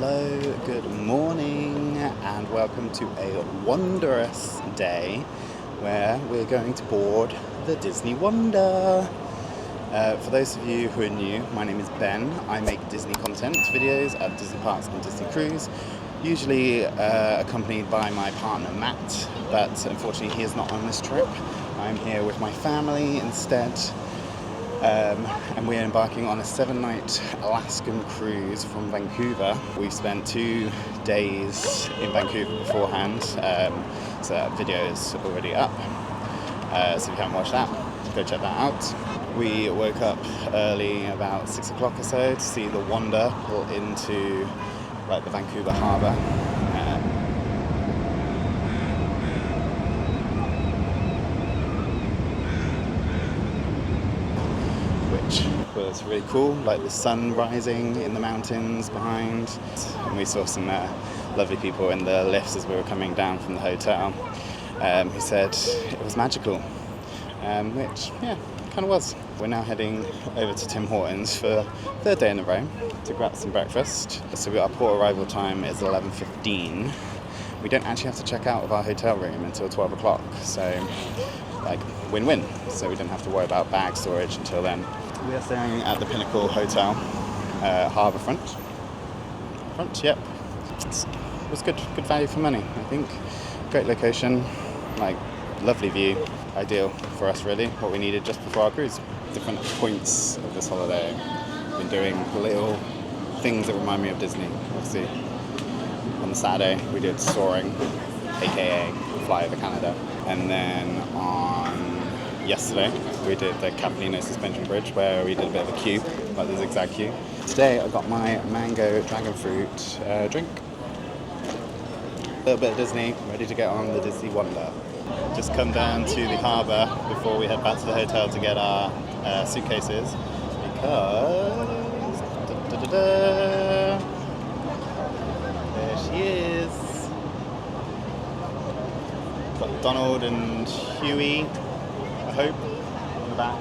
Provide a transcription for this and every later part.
Hello, good morning, and welcome to a wondrous day where we're going to board the Disney Wonder. For those of you who are new, my name is Ben. I make Disney content videos at Disney Parks and Disney Cruise, usually accompanied by my partner Matt, but unfortunately he is not on this trip. I'm here with my family instead. And we're embarking on a 7-night Alaskan cruise from Vancouver. We spent 2 days in Vancouver beforehand, so that video is already up. So if you haven't watched that, go check that out. We woke up early, about 6 o'clock or so, to see the Wonder pull into the Vancouver harbour. Which was really cool, like the sun rising in the mountains behind. And we saw some lovely people in the lifts as we were coming down from the hotel who said it was magical, which, yeah, kind of was. We're now heading over to Tim Hortons for the 3rd day in a row to grab some breakfast. So our port arrival time is 11:15. We don't actually have to check out of our hotel room until 12 o'clock, so win-win. So we don't have to worry about bag storage until then. We are staying at the Pinnacle Hotel, harbourfront. Yep. It was good value for money, I think. Great location, lovely view. Ideal for us, really. What we needed just before our cruise. Different points of this holiday. Been doing little things that remind me of Disney. Obviously, on the Saturday we did Soaring, aka Fly Over Canada, and then on yesterday we did the Capilino Suspension Bridge, where we did a bit of a queue, like the zigzag queue. Today I got my mango dragon fruit drink. A little bit of Disney, ready to get on the Disney Wonder. Just come down to the harbour before we head back to the hotel to get our suitcases, because there she is. Got Donald and Huey, I hope, on the back.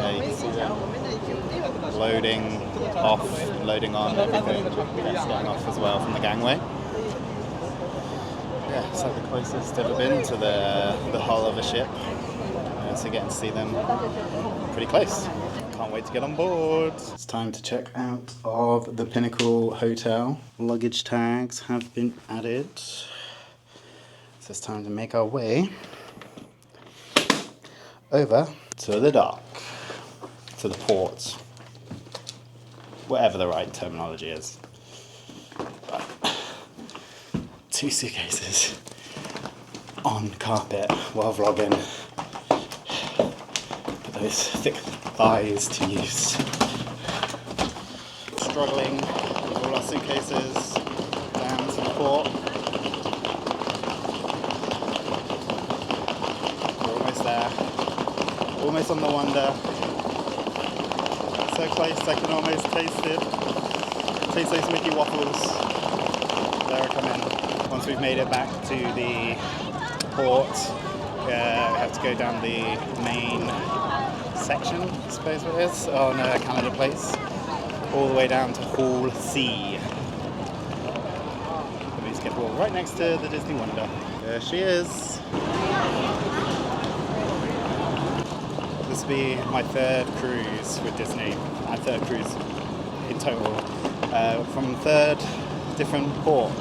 There you can see them loading off, loading on, everything. That's getting off as well from the gangway. Yeah, it's like the closest ever been to the hull of a ship, so getting to see them pretty close. Can't wait to get on board. It's time to check out of the Pinnacle Hotel. Luggage tags have been added, so it's time to make our way over to the dock, to the port, whatever the right terminology is. But 2 suitcases on carpet while vlogging. Put those thick thighs to use. Struggling with all our suitcases down to the port. We're almost there. Almost on the Wonder. So close I can almost taste it. Taste those Mickey waffles. There I come in. Once we've made it back to the port, we have to go down the main section, I suppose it is, on Canada Place, all the way down to Hall C. We just get right next to the Disney Wonder. There she is. This will be my 3rd cruise with Disney, and 3rd cruise in total, from 3rd different port.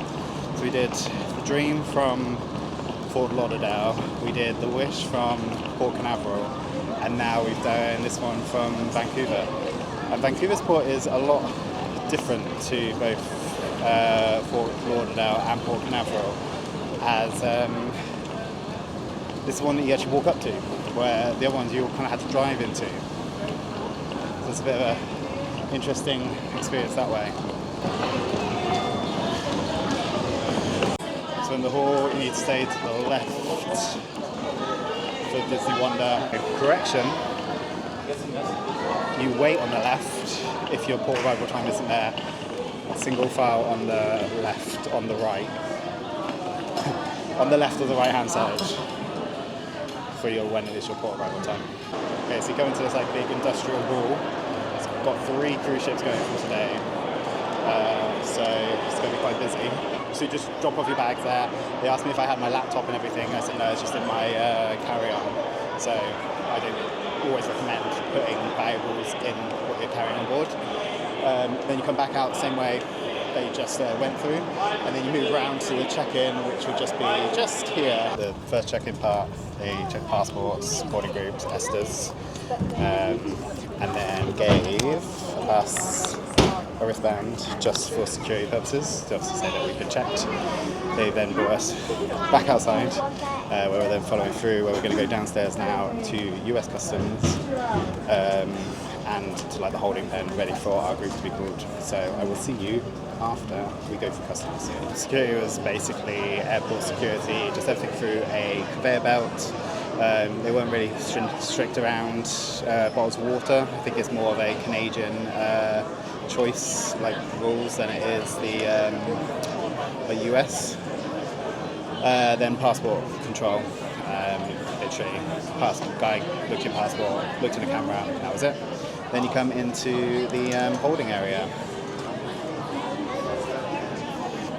So we did the Dream from Fort Lauderdale, we did the Wish from Port Canaveral, and now we've done this one from Vancouver. And Vancouver's port is a lot different to both Fort Lauderdale and Port Canaveral, as this is one that you actually walk up to, where the other ones you kind of had to drive into. So it's a bit of an interesting experience that way. So in the hall, you need to stay to the left for Disney Wonder. Correction, you wait on the left if your port arrival time isn't there. Single file on the left, on the right. On the left of the right hand side for when it is your port arrival time. Okay, so you go into this big industrial hall. It's got 3 cruise ships going for today. so it's going to be quite busy. So you just drop off your bags there. They asked me if I had my laptop and everything. I said no, it's just in my carry-on. So I don't always recommend putting valuables in what you're carrying on board. Then you come back out the same way that you just went through, and then you move around to the check-in, which would just be just here. The first check-in part, they check passports, boarding groups, Esters, and then gave us a wristband just for security purposes, to obviously say that we've been checked. They then brought us back outside, where we're then following through, where we're going to go downstairs now to US Customs, and to like the holding pen, ready for our group to be called. So I will see you after we go through customs. Security was basically airport security, just everything through a conveyor belt. They weren't really strict around bottles of water. I think it's more of a Canadian choice like rules than it is the US. Then passport control. Literally, guy looked at your passport, looked at the camera, and that was it. Then you come into the holding area,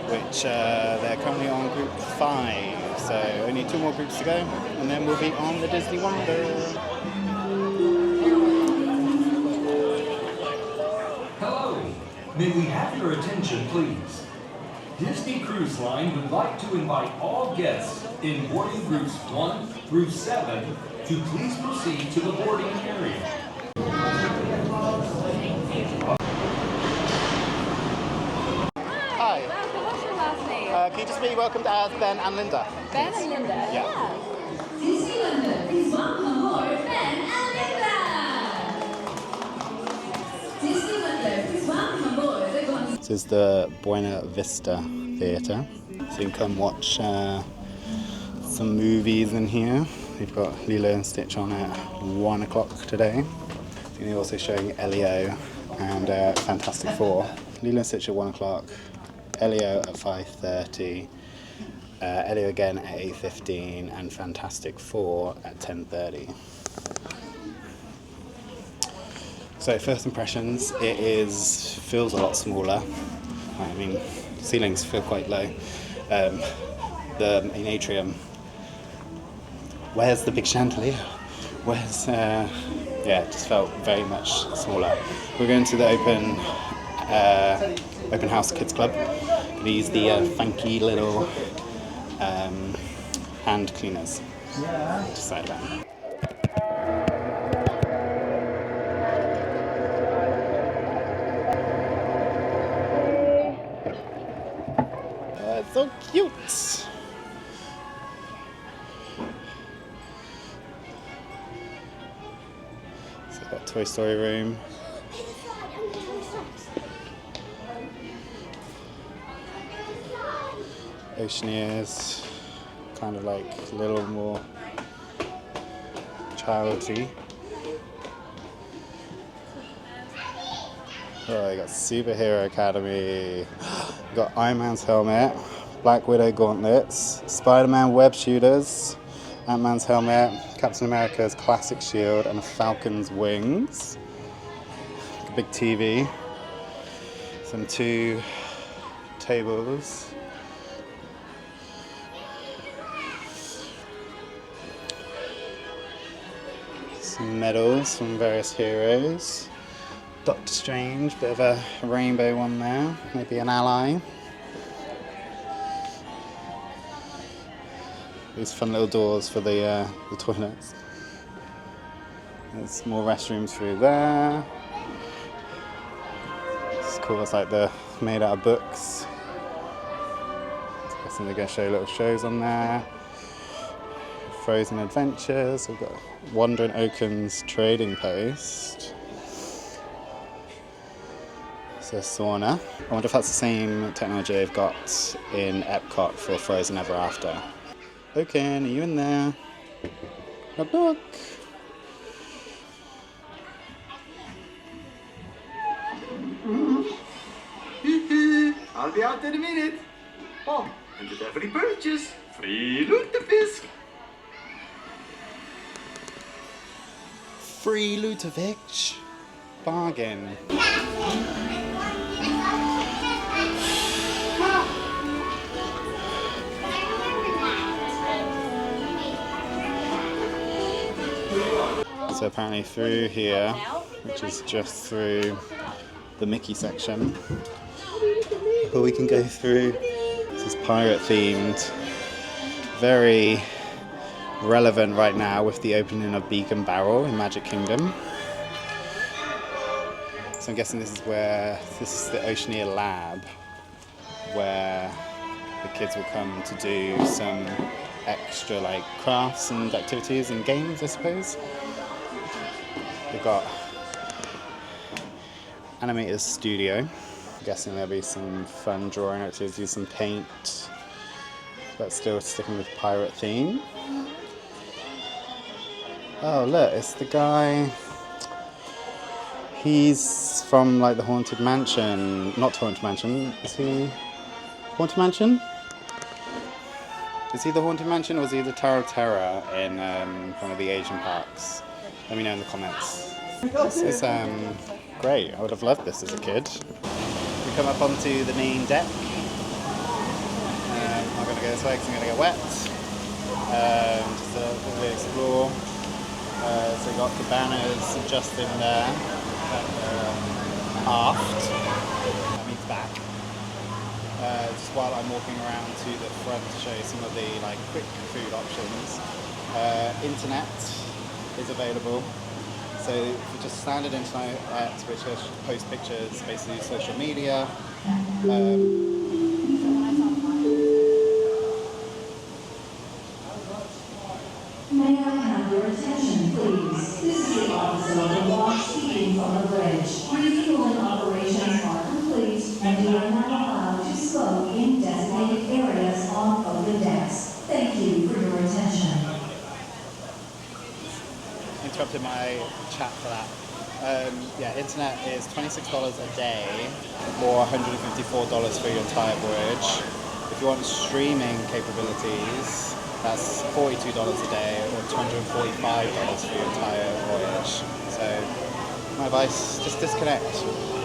which they're currently on group 5, so only 2 more groups to go, and then we'll be on the Disney Wonder. Hello, may we have your attention, please? Disney Cruise Line would like to invite all guests in boarding groups 1 through 7 to please proceed to the boarding area. Hi. Welcome. What's your last name? Can you just be welcomed as Ben and Linda? Ben and Linda. Yeah. Disney London, please welcome aboard Ben and Linda. Disney London, please welcome aboard the Gonzales. This is the Buena Vista Theatre. So you can come watch some movies in here. We've got Lilo and Stitch on at 1 o'clock today. They're also showing Elio and Fantastic Four. Lilo and Stitch at 1 o'clock, Elio at 5:30, Elio again at 8:15, and Fantastic Four at 10:30. So first impressions, feels a lot smaller. I mean, ceilings feel quite low. The main atrium. Where's the big chandelier? Where's it just felt very much smaller. We're going to the open house kids club. Gonna use the funky little hand cleaners. Decide that. It's so cute. Toy Story room. Oceaneers, kind of like a little more childy. Oh, you got Superhero Academy. You got Iron Man's helmet, Black Widow gauntlets, Spider-Man web shooters, Ant-Man's helmet, Captain America's classic shield, and a Falcon's wings. A big TV. Some 2 tables. Some medals from various heroes. Doctor Strange, bit of a rainbow one there, maybe an ally. These fun little doors for the toilets. There's more restrooms through there. It's cool, it's like they're made out of books. I'm guessing they're going to show little shows on there. Frozen Adventures, we've got Wandering Oaken's Trading Post. It's a sauna. I wonder if that's the same technology they've got in Epcot for Frozen Ever After. Oaken, are you in there? Knock knock. I'll be out in a minute. Oh, and with every purchase, free lutefisk. Free Lutovich. Bargain. So apparently through here, which is just through the Mickey section, but we can go through. This is pirate themed, very relevant right now with the opening of Beacon Barrel in Magic Kingdom. So I'm guessing this is the Oceaneer Lab, where the kids will come to do some extra like crafts and activities and games, I suppose. They've got Animator's Studio. I'm guessing there'll be some fun drawing activities, some paint, but still sticking with pirate theme. Oh look, it's the guy. He's from like the Haunted Mansion. Not Haunted Mansion. Is he Haunted Mansion? Is he the Haunted Mansion, or is he the Tower of Terror in one of the Asian parks? Let me know in the comments. This is great. I would have loved this as a kid. We come up onto the main deck. I'm going to go this way because I'm going to get wet. Just a little bit explore. So we've got cabanas just in there. Aft. That means back. Just while I'm walking around to the front to show you some of the like quick food options. Internet is available. So for just standard internet, which post pictures, basically social media. May I have your attention, please? This is the officer of the launch speaking from the bridge. Refueling operations are complete, and you are now allowed to smoke in designated areas off of the decks. Thank you for your attention. Interrupted my chat for that. Yeah, internet is $26 a day or $154 for your entire voyage. If you want streaming capabilities, that's $42 a day or $245 for your entire voyage. So my advice, just disconnect.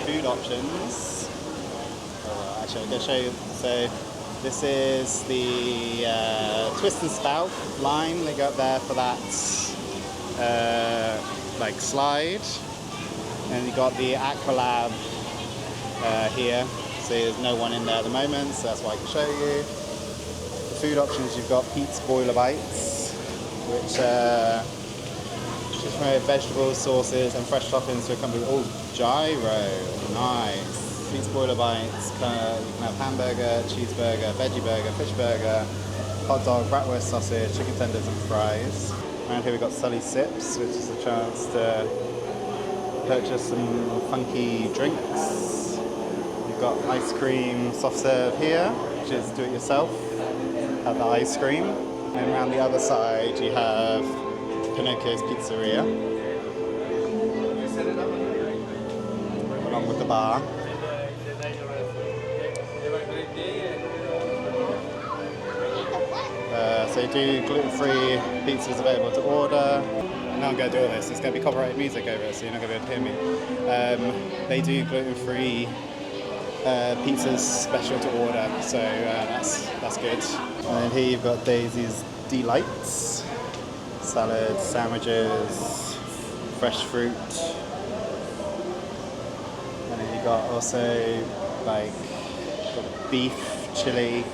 Food options. Oh, actually, I'm going to show you. So this is the Twist and Spout line. They go up there for that like slide. And you got the Aqualab here. So there's no one in there at the moment, so that's why I can show you. The food options, you've got Pete's Boiler Bites, which just made vegetables, sauces, and fresh toppings to accompany. Oh, gyro, nice. Pete's Boiler Bites, you can have hamburger, cheeseburger, veggie burger, fish burger, hot dog, bratwurst sausage, chicken tenders, and fries. Around here we've got Sully Sips, which is a chance to purchase some funky drinks. You've got ice cream soft serve here, which is do it yourself. Have the ice cream. And around the other side you have Pinocchio's Pizzeria, along with the bar. So you do gluten-free pizzas available to order. No, I'm going to do all this. There's going to be copyrighted music over it, so you're not going to be able to hear me. They do gluten-free pizzas special to order, so that's good. And then here you've got Daisy's Delights, salads, sandwiches, fresh fruit. And then you've got also like beef, chili,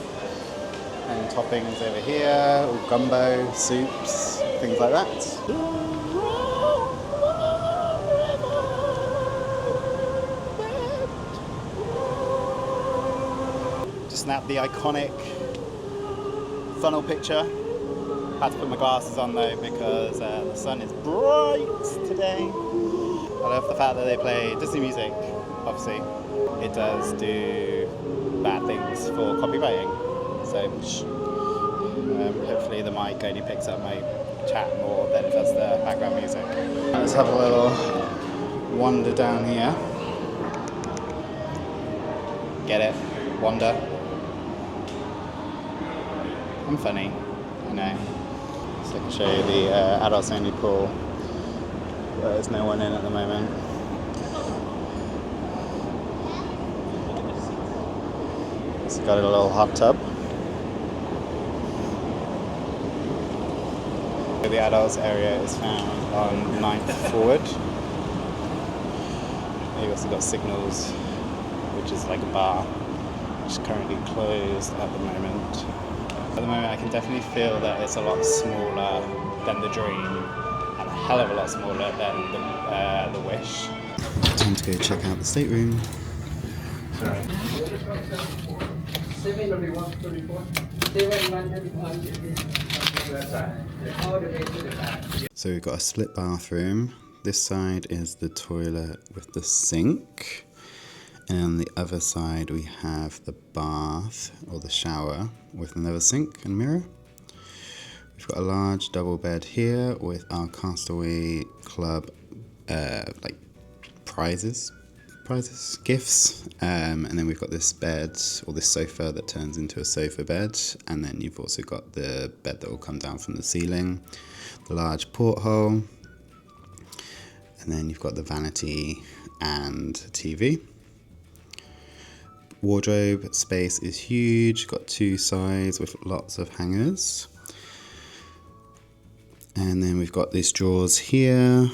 and toppings over here, or gumbo, soups, things like that. Just snapped the iconic funnel picture. Had to put my glasses on though because the sun is bright today. I love the fact that they play Disney music. Obviously, it does do bad things for copywriting. So hopefully the mic only picks up my chat more than it does the background music. Let's have a little wander down here. Get it? Wander. I'm funny, I know. So I can show you the adults only pool. There's no one in at the moment. It's got a little hot tub. The adults area is found on 9th forward. You've also got Signals, which is like a bar, which is currently closed at the moment. At the moment I can definitely feel that it's a lot smaller than the Dream and a hell of a lot smaller than the Wish. Time to go check out the stateroom. So we've got a split bathroom. This side is the toilet with the sink, and on the other side we have the bath or the shower with another sink and mirror. We've got a large double bed here with our Castaway Club like gifts, and then we've got this bed or this sofa that turns into a sofa bed, and then you've also got the bed that will come down from the ceiling, the large porthole, and then you've got the vanity and TV. Wardrobe space is huge, got two sides with lots of hangers, and then we've got these drawers here,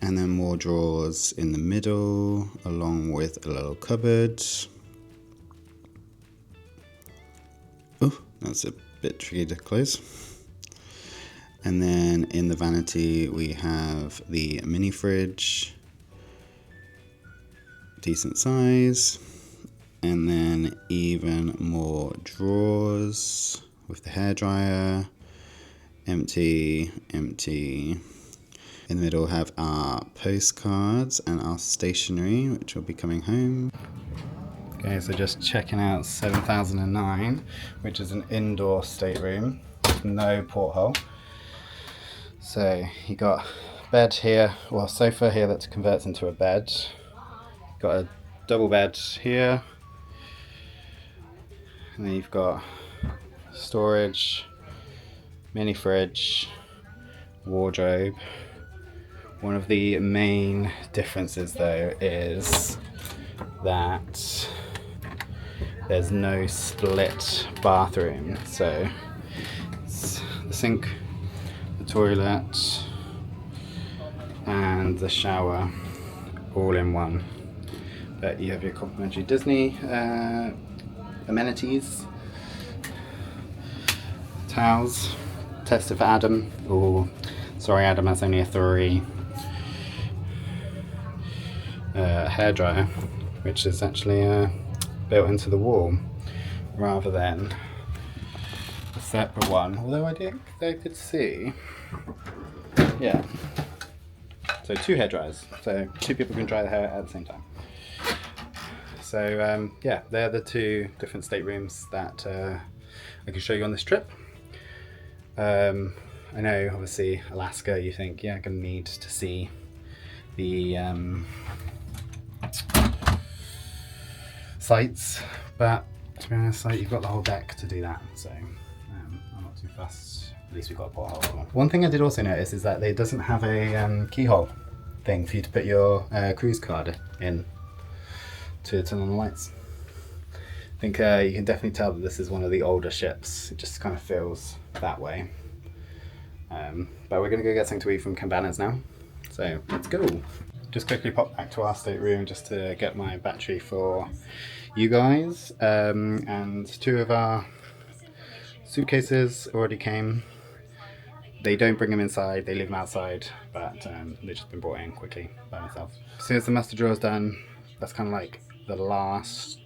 and then more drawers in the middle, along with a little cupboard. Oh, that's a bit tricky to close. And then in the vanity, we have the mini fridge, decent size. And then even more drawers with the hairdryer, empty, empty. In the middle have our postcards and our stationery, which will be coming home. Okay, so just checking out 7009, which is an indoor stateroom with no porthole. So you got bed here, well, sofa here that converts into a bed. Got a double bed here. And then you've got storage, mini fridge, wardrobe. One of the main differences though is that there's no split bathroom. So it's the sink, the toilet and the shower all in one. But you have your complimentary Disney amenities, towels, tested for Adam. Oh, sorry, Adam has only a 3. Hairdryer, which is actually built into the wall rather than a separate one. Although I think they could see, yeah. So 2 hairdryers, so 2 people can dry their hair at the same time. So yeah, they're the 2 different staterooms that I can show you on this trip. I know, obviously, Alaska, you think, yeah, I'm going to need to see the sights, but to be honest, like, you've got the whole deck to do that, so I'm not too fussed. At least we've got a porthole. One thing I did also notice is that it doesn't have a keyhole thing for you to put your cruise card in to turn on the lights. I think you can definitely tell that this is one of the older ships. It just kind of feels that way. But we're going to go get something to eat from Cabanas now, so let's go. Just quickly pop back to our stateroom just to get my battery for you guys, and 2 of our suitcases already came. They don't bring them inside, they leave them outside, but they've just been brought in quickly by myself. As soon as the muster drawer is done, that's kind of like the last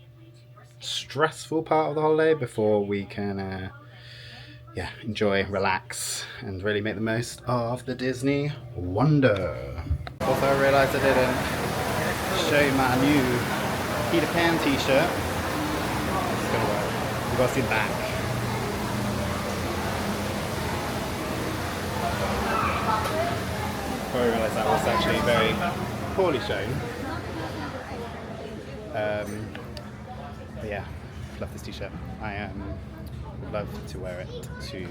stressful part of the holiday before we can yeah, enjoy, relax, and really make the most of the Disney wonder. Also, I realised I didn't show you my new Peter Pan t-shirt. It's gonna work. You've got to see the back. Probably realised that was actually very poorly shown. But yeah, love this t-shirt. I would love to wear it to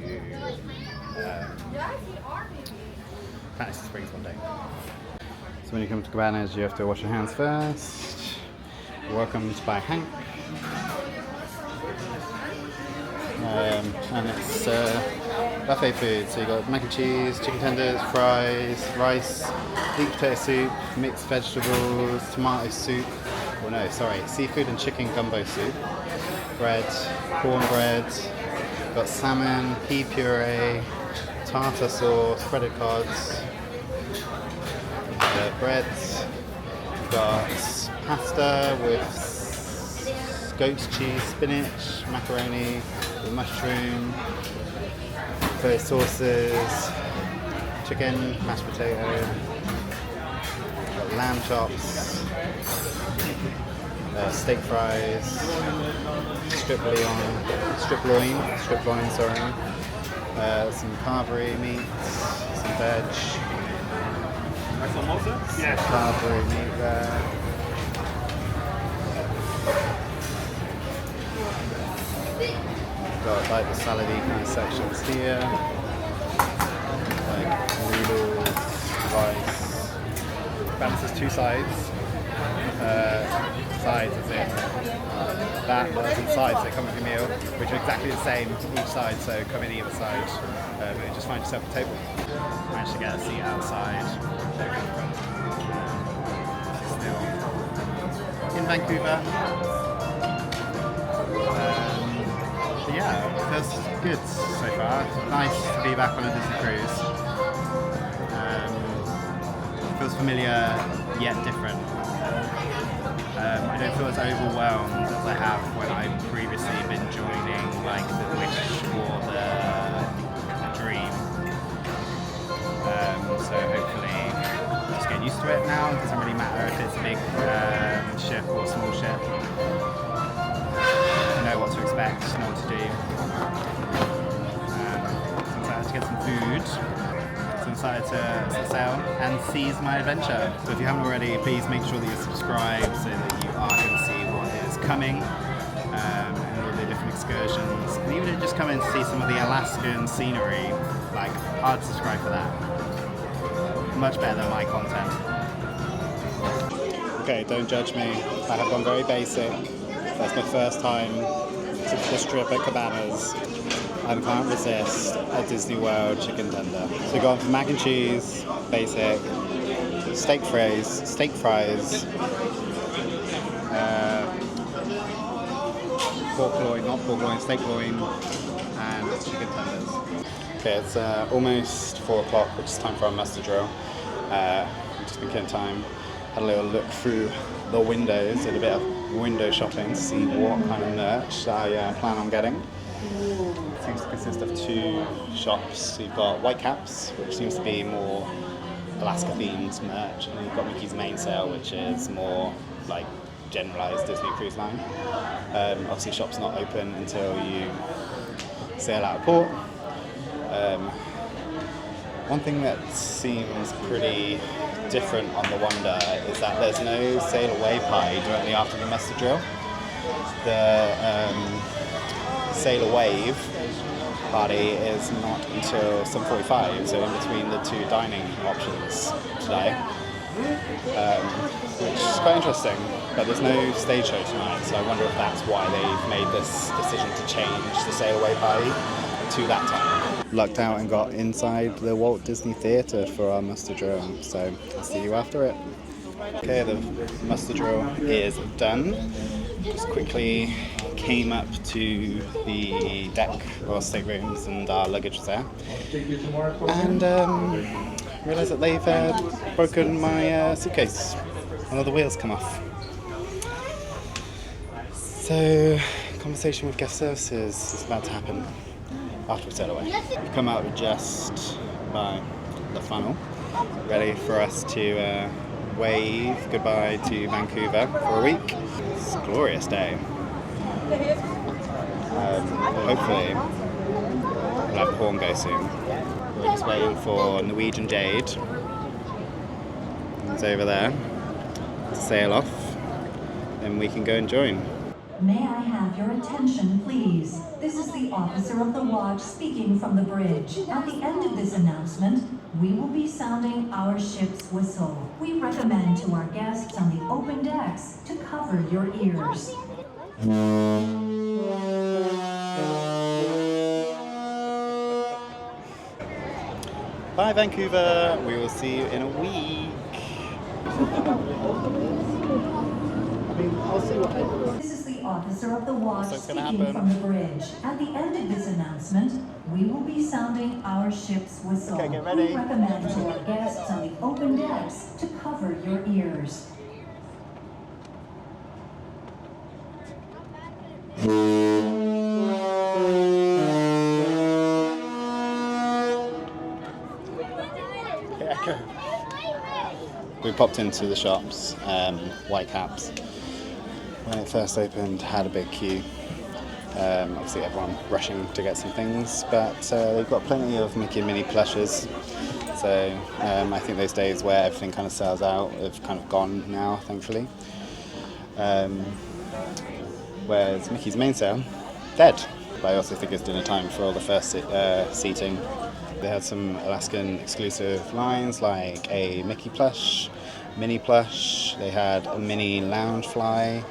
Fantasy Springs one day. So when you come to Cabanas, you have to wash your hands first. Welcomed by Hank. and it's buffet food. So you got mac and cheese, chicken tenders, fries, rice, deep potato soup, mixed vegetables, tomato soup. Oh no, sorry, seafood and chicken gumbo soup. Bread, cornbread. Got salmon, pea puree, tartar sauce, breaded cods. Breads. Got pasta with goat's cheese, spinach, macaroni, with mushroom, various sauces, chicken, mashed potato, got lamb chops, steak fries, strip loin, sorry, some carvery meat, some veg. Yes. Carvery meat there. Got like the salad-y kind of sections here, like noodles, rice. Balances two sides. Sides as in that and sides that come with your meal, which are exactly the same each side, so come in either side and just find yourself a table. Managed to get a seat outside. Still in Vancouver. But yeah, it feels good so far. Nice to be back on a Disney cruise. Feels familiar yet different. I don't feel as overwhelmed as I have when I've previously been joining like the Wish or the Dream. So hopefully just get used to it now. It doesn't really matter if it's a big ship or a small ship. I know what to expect, know what to do. So I'm excited to get some food. So I'm excited to set sail and seize my adventure. So if you haven't already, please make sure that you're subscribed so that you are going to see what is coming and all the different excursions. And even just coming to see some of the Alaskan scenery, like I'd subscribe for that. Much better than my content. Okay, don't judge me. I have gone very basic. That's my first time to this trip at Cabanas. I can't resist a Disney World chicken tender. So we've gone for mac and cheese, basic, steak fries, pork loin, not pork loin, steak loin, and chicken tenders. Okay, it's almost 4 o'clock, which is time for our muster drill. Just been killing time. Had a little look through the windows, did a bit of window shopping to see what kind of merch I plan on getting. It seems to consist of 2 shops. So you've got Whitecaps, which seems to be more Alaska themed merch, and then you've got Mickey's Mainsail, which is more like generalised Disney Cruise Line. Obviously, shop's not open until you sail out of port. One thing that seems pretty different on the Wonder is that there's no sail away pie directly after the muster drill. The sail away party is not until 7:45, so in between the 2 dining options today, which is quite interesting. But there's no stage show tonight, so I wonder if that's why they've made this decision to change the sail away party to that time. Lucked out and got inside the Walt Disney Theatre for our muster drill, so I'll see you after it. Okay, the muster drill is done. Just quickly came up to the deck or staterooms and our luggage was there, and realised that they've broken my suitcase. One of the wheels come off. So, conversation with guest services is about to happen after we sail away. We've come out just by the funnel, ready for us to wave goodbye to Vancouver for a week. It's a glorious day. Hopefully we'll have the horn go soon. We're just waiting for Norwegian Jade. It's over there to sail off, and we can go and join. May I have your attention, please? This is the officer of the watch speaking from the bridge. At the end of this announcement, we will be sounding our ship's whistle. We recommend to our guests on the open decks to cover your ears. Bye, Vancouver. We will see you in a week. This is the officer of the watch So it's gonna speaking happen. from the bridge. At the end of this announcement, we will be sounding our ship's whistle. Okay, get ready. We recommend to our guests on the open decks to cover your ears. We popped into the shops, Whitecaps. When it first opened, had a big queue. Obviously everyone rushing to get some things, but they've got plenty of Mickey and Minnie plushes. So I think those days where everything kind of sells out have kind of gone now, thankfully. Whereas Mickey's main sale, dead. But I also think it's dinner time for all the first seating. They had some Alaskan exclusive lines like a Mickey plush, Minnie plush. They had a mini loungefly.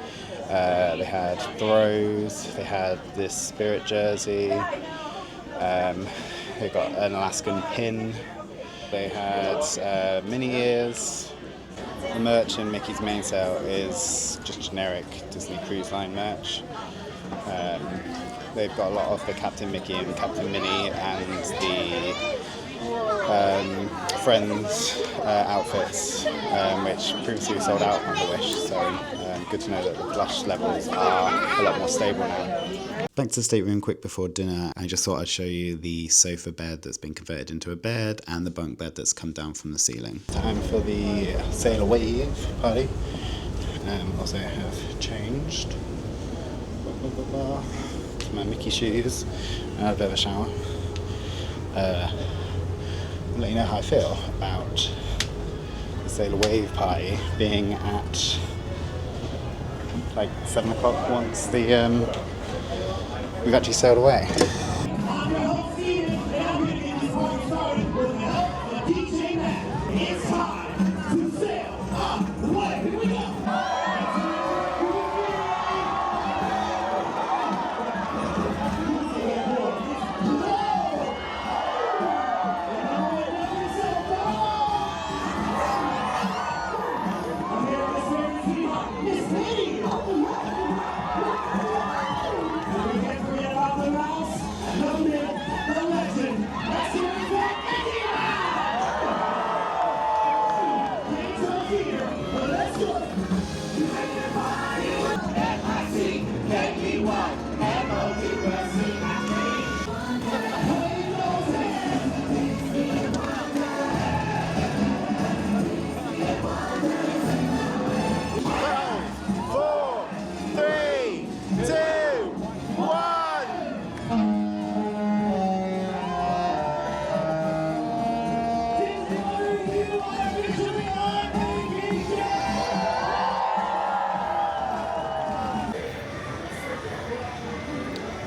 They had throws. They had this spirit jersey. They got an Alaskan pin. They had mini ears. The merch in Mickey's main sale is just generic Disney Cruise Line merch. They've got a lot of the Captain Mickey and Captain Minnie and the Friends outfits, which previously sold out on the Wish. So good to know that the plush levels are a lot more stable now. Back to the stateroom quick before dinner. I just thought I'd show you the sofa bed that's been converted into a bed and the bunk bed that's come down from the ceiling. Time for the Sail Away party. Also have changed. My Mickey shoes and had a bit of a shower. I'll let you know how I feel about the Sailor Wave party being at like 7 o'clock once the we've actually sailed away.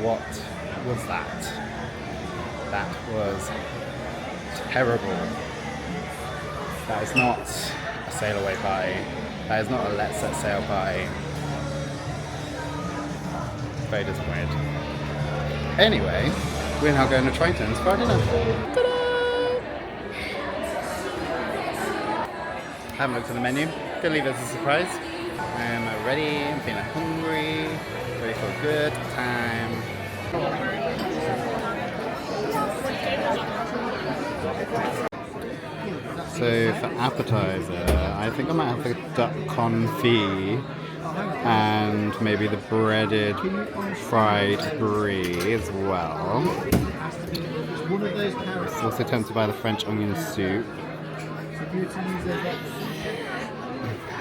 What was that? That was terrible. That is not a sail away party. That is not a let's set sail party. Very disappointed. Anyway, we're now going to Triton's for dinner. Ta-da! Haven't looked at the menu. Gonna leave it as a surprise. I'm ready, I'm feeling hungry, ready for a good time. So for appetizer, I think I might have the duck confit and maybe the breaded fried brie as well. Also tempted by the French onion soup.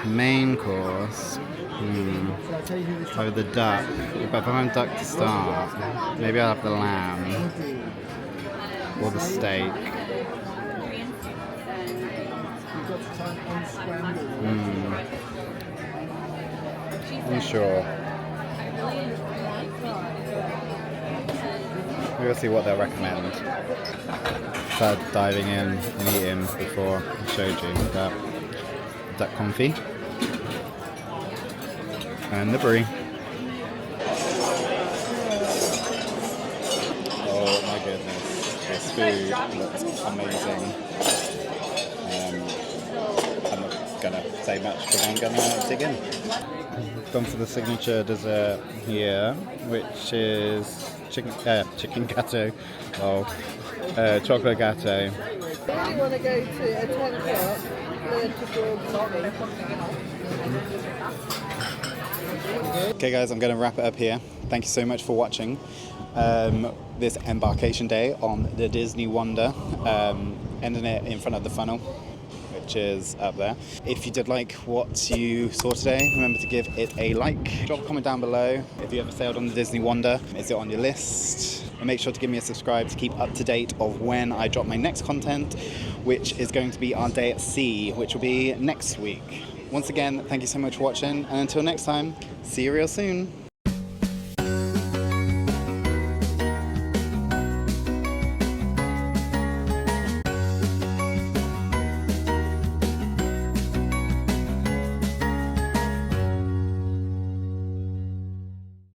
Main course. So the duck. But if I want duck to start, maybe I'll have the lamb or the steak. I'm sure. We'll see what they'll recommend. Started diving in and eating before I showed you that duck confit and the brie. Oh my goodness. This food looks amazing. I'm not going to say much because I'm going to dig in. Gone for the signature dessert here, which is chicken gatto, chocolate gatto. If you want to go to a 10 o'clock, learn to draw coffee. Okay guys, I'm going to wrap it up here. Thank you so much for watching this embarkation day on the Disney Wonder, ending it in front of the funnel, which is up there. If you did like what you saw today, remember to give it a like. Drop a comment down below if you ever sailed on the Disney Wonder. Is it on your list? And make sure to give me a subscribe to keep up to date of when I drop my next content, which is going to be our day at sea, which will be next week. Once again, thank you so much for watching, and until next time, see you real soon.